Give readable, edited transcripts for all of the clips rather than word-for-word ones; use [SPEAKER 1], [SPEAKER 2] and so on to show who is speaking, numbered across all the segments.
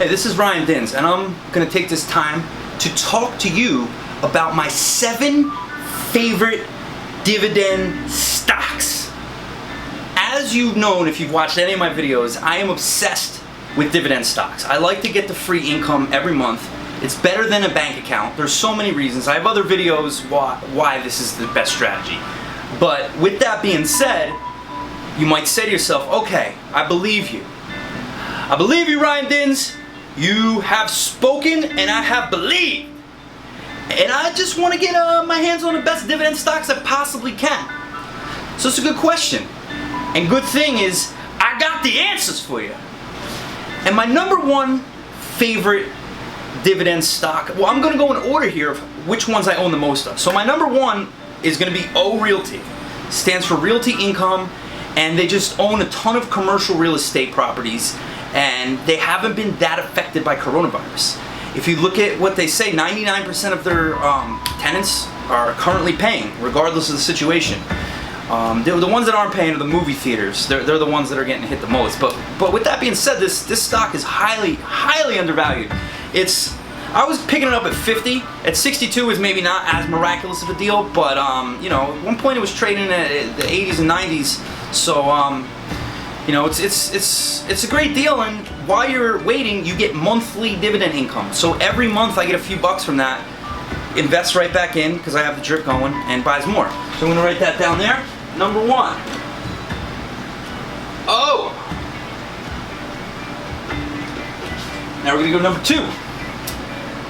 [SPEAKER 1] Hey, this is Ryan Dins, and I'm going to take this time to talk to you about my 7 favorite dividend stocks. As you've known, if you've watched any of my videos, I am obsessed with dividend stocks. I like to get the free income every month. It's better than a bank account. There's so many reasons. I have other videos why this is the best strategy. But with that being said, you might say to yourself, okay, I believe you. I believe you, Ryan Dins. You have spoken and I have believed. And I just want to get my hands on the best dividend stocks I possibly can. So it's a good question. And good thing is, I got the answers for you. And my number 1 favorite dividend stock, well, I'm going to go in order here of which ones I own the most of. So my number 1 is going to be Realty. Stands for Realty Income, and they just own a ton of commercial real estate properties, and they haven't been that affected by coronavirus. If you look at what they say, 99% of their tenants are currently paying, regardless of the situation. The ones that aren't paying are the movie theaters. They're the ones that are getting hit the most. But with that being said, this stock is highly undervalued. I was picking it up at 50. At 62 is maybe not as miraculous of a deal, but you know, at one point it was trading at the 80s and 90s. So you know, it's a great deal, and while you're waiting, you get monthly dividend income. So every month I get a few bucks from that, invest right back in because I have the drip going, and buys more. So I'm gonna write that down there. Number 1. Oh. Now we're gonna go to number 2.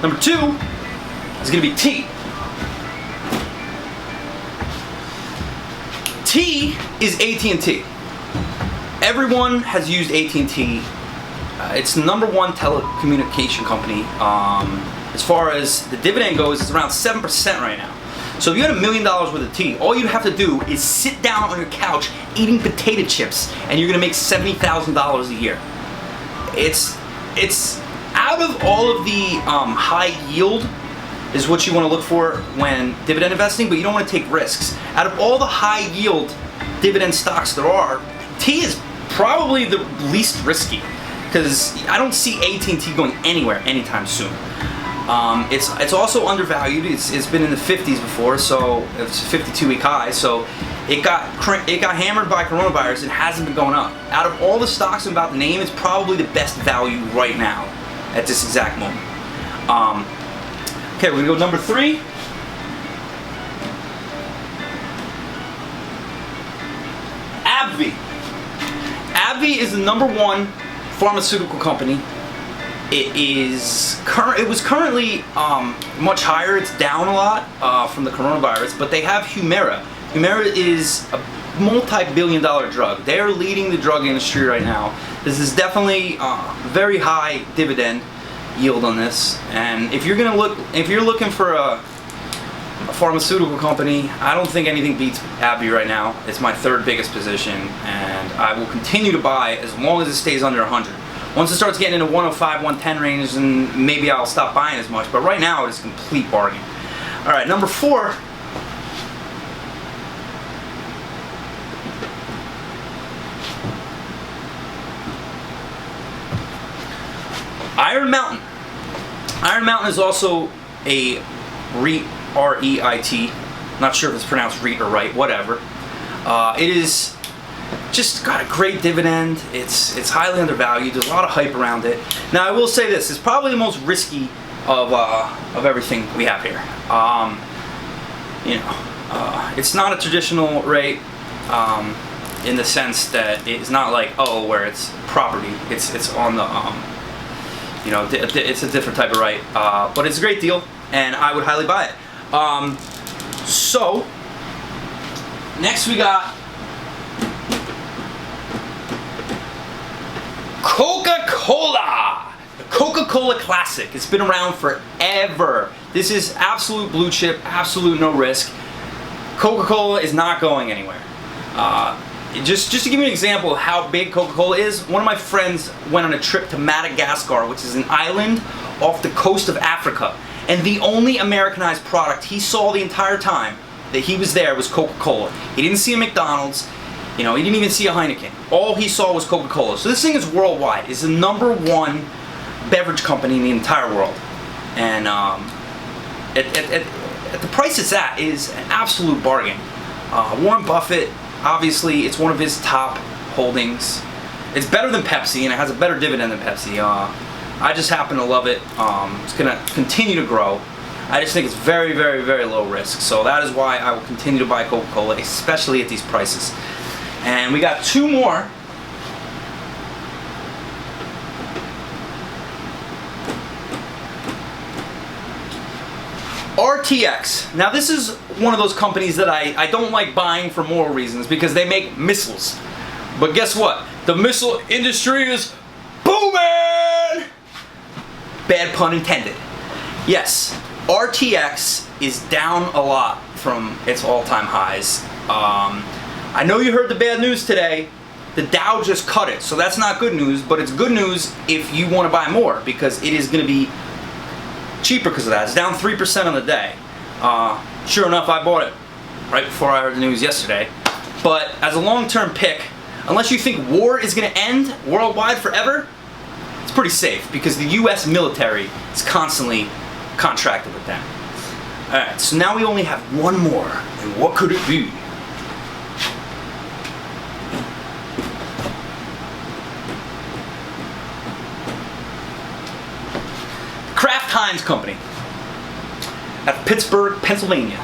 [SPEAKER 1] Number 2 is going to be T. T is AT&T. Everyone has used AT&T. It's the number 1 telecommunication company. As far as the dividend goes, it's around 7% right now. So if you had $1 million worth of T, all you'd have to do is sit down on your couch eating potato chips, and you're going to make $70,000 a year. It's out of all of the high yield is what you want to look for when dividend investing, but you don't want to take risks. Out of all the high yield dividend stocks there are, T is probably the least risky because I don't see AT&T going anywhere anytime soon. It's also undervalued. It's been in the 50s before, so it's a 52-week high. So it got hammered by coronavirus and hasn't been going up. Out of all the stocks I'm about to name, it's probably the best value right now at this exact moment. Okay, we're gonna go number 3. AbbVie. AbbVie is the number 1 pharmaceutical company. It was currently much higher. It's down a lot from the coronavirus, but they have Humira. Humira is a multi-billion-dollar drug. They are leading the drug industry right now. This is definitely very high dividend yield on this. And if you're looking for a pharmaceutical company, I don't think anything beats AbbVie right now. It's my 3rd biggest position, and I will continue to buy as long as it stays under 100. Once it starts getting into 105, 110 range, then maybe I'll stop buying as much. But right now, it is a complete bargain. All right, number 4. Iron Mountain. Iron Mountain is also a REIT, R-E-I-T. Not sure if it's pronounced REIT or right, whatever. It is just got a great dividend. It's highly undervalued. There's a lot of hype around it. Now I will say this: it's probably the most risky of everything we have here. You know, it's not a traditional rate in the sense that it's not like where it's property. It's on the you know, it's a different type of right, but it's a great deal, and I would highly buy it. So next we got CocaCola. The CocaCola Classic. It's been around forever. This is absolute blue chip, absolute no risk. Coca-Cola is not going anywhere. Just to give you an example of how big Coca-Cola is, one of my friends went on a trip to Madagascar, which is an island off the coast of Africa, and the only Americanized product he saw the entire time that he was there was Coca-Cola. He didn't see a McDonald's, you know, he didn't even see a Heineken. All he saw was Coca-Cola. So this thing is worldwide. It's the #1 beverage company in the entire world. And at the price it's at is an absolute bargain. Warren Buffett, obviously, it's one of his top holdings. It's better than Pepsi, and it has a better dividend than Pepsi. I just happen to love it. It's going to continue to grow. I just think it's very, very, very low risk. So that is why I will continue to buy Coca-Cola, especially at these prices. And we got two more. RTX. Now this is one of those companies that I don't like buying for moral reasons because they make missiles. But guess what? The missile industry is booming! Bad pun intended. Yes, RTX is down a lot from its all-time highs. I know you heard the bad news today. The Dow just cut it, so that's not good news, but it's good news if you want to buy more because it is going to be cheaper because of that. It's down 3% on the day. Sure enough, I bought it right before I heard the news yesterday. But as a long-term pick, unless you think war is going to end worldwide forever, it's pretty safe because the US military is constantly contracted with them. Alright, so now we only have one more. And what could it be? Kraft Heinz Company out of Pittsburgh, Pennsylvania.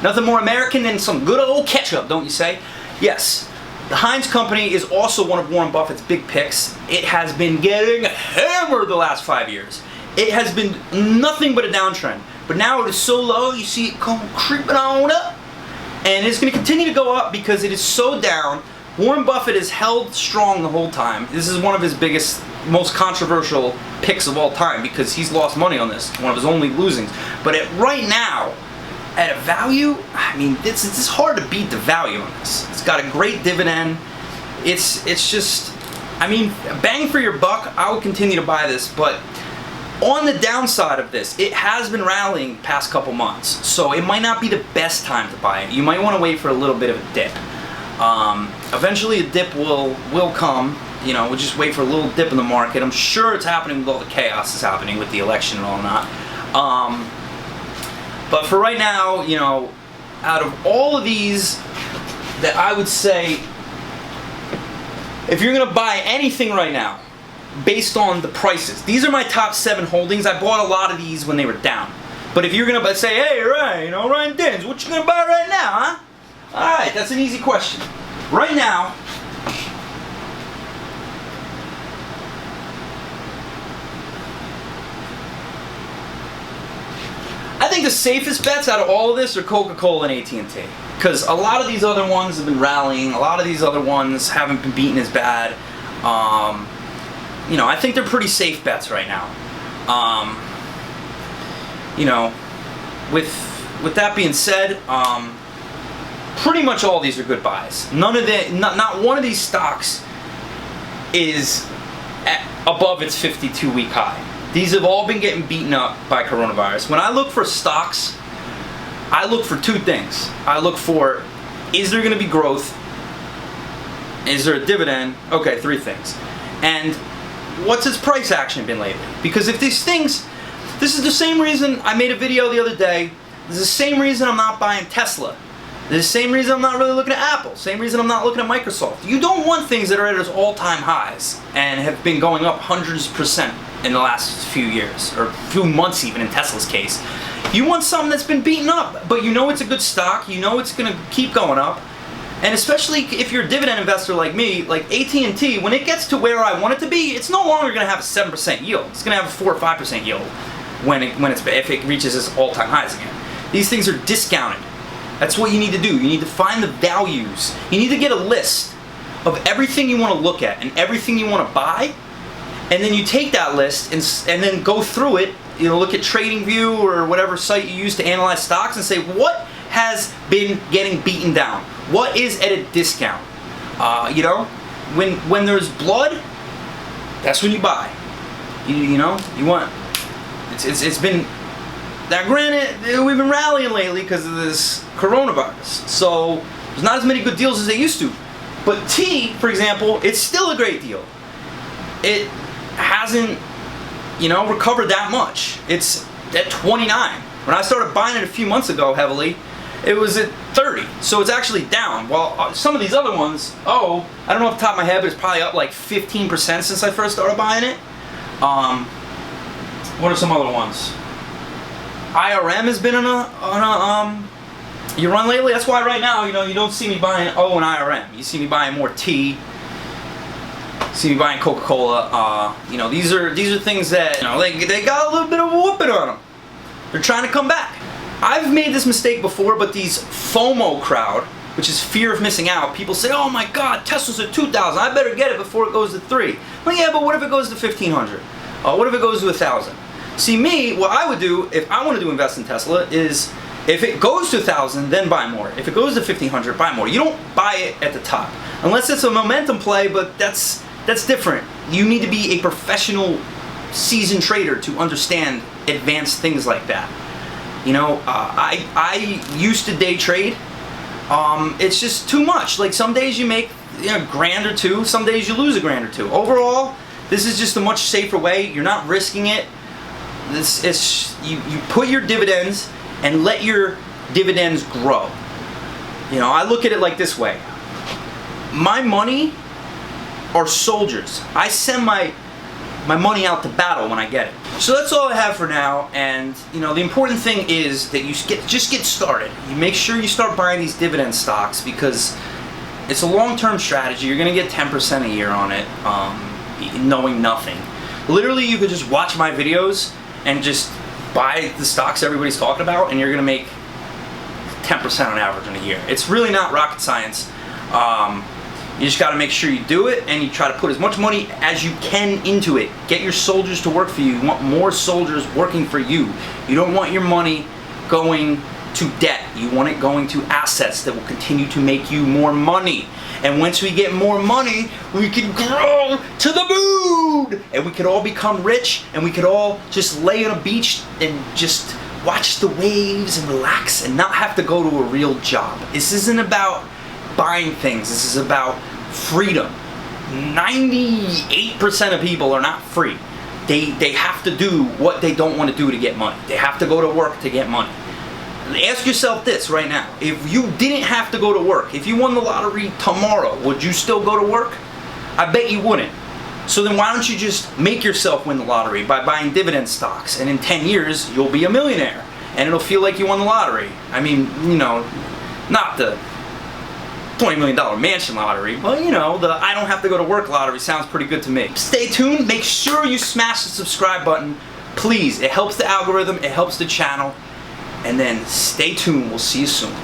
[SPEAKER 1] Nothing more American than some good old ketchup, don't you say? Yes, the Heinz Company is also one of Warren Buffett's big picks. It has been getting hammered the last 5 years. It has been nothing but a downtrend. But now it is so low, you see it come creeping on up. And it's going to continue to go up because it is so down. Warren Buffett has held strong the whole time. This is one of his biggest, most controversial picks of all time because he's lost money on this. One of his only losings. But right now, at a value, I mean, it's hard to beat the value on this. It's got a great dividend. It's just, I mean, bang for your buck. I will continue to buy this, but on the downside of this, it has been rallying the past couple months, so it might not be the best time to buy it. You might want to wait for a little bit of a dip. Eventually a dip will come. You know, we'll just wait for a little dip in the market. I'm sure it's happening with all the chaos that's happening with the election and all that. But for right now, you know, out of all of these, that I would say, if you're going to buy anything right now, based on the prices, these are my top 7 holdings. I bought a lot of these when they were down. But if you're going to say, hey, Ryan, you know, Ryan Dins, what you going to buy right now, huh? Alright, that's an easy question. Right now, I think the safest bets out of all of this are Coca-Cola and AT&T. Because a lot of these other ones have been rallying. A lot of these other ones haven't been beaten as bad. You know, I think they're pretty safe bets right now. You know, with that being said, pretty much all of these are good buys. Not one of these stocks is above its 52-week high. These have all been getting beaten up by coronavirus. When I look for stocks, I look for 2 things. I look for, is there going to be growth? Is there a dividend? Okay, 3 things. And what's its price action been lately? Because if these things, this is the same reason I made a video the other day. This is the same reason I'm not buying Tesla. This is the same reason I'm not really looking at Apple. Same reason I'm not looking at Microsoft. You don't want things that are at its all-time highs and have been going up hundreds of percent in the last few years, or few months even in Tesla's case. You want something that's been beaten up, but you know it's a good stock, you know it's going to keep going up, and especially if you're a dividend investor like me, like AT&T, when it gets to where I want it to be, it's no longer going to have a 7% yield. It's going to have a 4 or 5% yield if it reaches its all-time highs again. These things are discounted. That's what you need to do. You need to find the values. You need to get a list of everything you want to look at and everything you want to buy, and then you take that list and then go through it. You know, look at TradingView or whatever site you use to analyze stocks and say, what has been getting beaten down? What is at a discount? You know, when there's blood, that's when you buy. You know, you want. It's been. Now, granted, we've been rallying lately because of this coronavirus, so there's not as many good deals as they used to. But tea, for example, it's still a great deal. It hasn't recovered that much. It's at 29. When I started buying it a few months ago heavily, it was at 30. So it's actually down. While some of these other ones, I don't know off the top of my head, but it's probably up like 15% since I first started buying it. What are some other ones? IRM has been on a you run lately. That's why right now, you don't see me buying O and IRM. You see me buying more tea. You see me buying CocaCola. These are things that they got a little bit of a whooping on them. They're trying to come back. I've made this mistake before, but these FOMO crowd, which is fear of missing out, people say, "Oh my God, Tesla's at 2,000. I better get it before it goes to 3." Well, yeah, but what if it goes to 1,500? What if it goes to 1,000? See, me, what I would do if I wanted to invest in Tesla is, if it goes to 1,000, then buy more. If it goes to 1,500, buy more. You don't buy it at the top, unless it's a momentum play. But that's different. You need to be a professional, seasoned trader to understand advanced things like that. I used to day trade. It's just too much. Like, some days you make a grand or two. Some days you lose a grand or two. Overall, this is just a much safer way. You're not risking it. You put your dividends and let your dividends grow. I look at it like this way. My money are soldiers. I send my money out to battle when I get it. So that's all I have for now. And the important thing is that you just get started. You make sure you start buying these dividend stocks, because it's a long-term strategy. You're gonna get 10% a year on it, knowing nothing. Literally, you could just watch my videos and just buy the stocks everybody's talking about, and you're gonna make 10% on average in a year. It's really not rocket science. You just got to make sure you do it, and you try to put as much money as you can into it. Get your soldiers to work for you. You want more soldiers working for you. You don't want your money going to debt. You want it going to assets that will continue to make you more money. And once we get more money, we can grow to the moon, and we could all become rich, and we could all just lay on a beach and just watch the waves and relax and not have to go to a real job. This isn't about buying things. This is about freedom. 98% of people are not free. They have to do what they don't want to do to get money. They have to go to work to get money. Ask yourself this right now. If you didn't have to go to work, if you won the lottery tomorrow, would you still go to work? I bet you wouldn't. So then why don't you just make yourself win the lottery by buying dividend stocks, and in 10 years you'll be a millionaire and it'll feel like you won the lottery. I mean, not the $20 million mansion lottery, but the I don't have to go to work lottery sounds pretty good to me. Stay tuned. Make sure you smash the subscribe button. Please. It helps the algorithm. It helps the channel. And then stay tuned. We'll see you soon.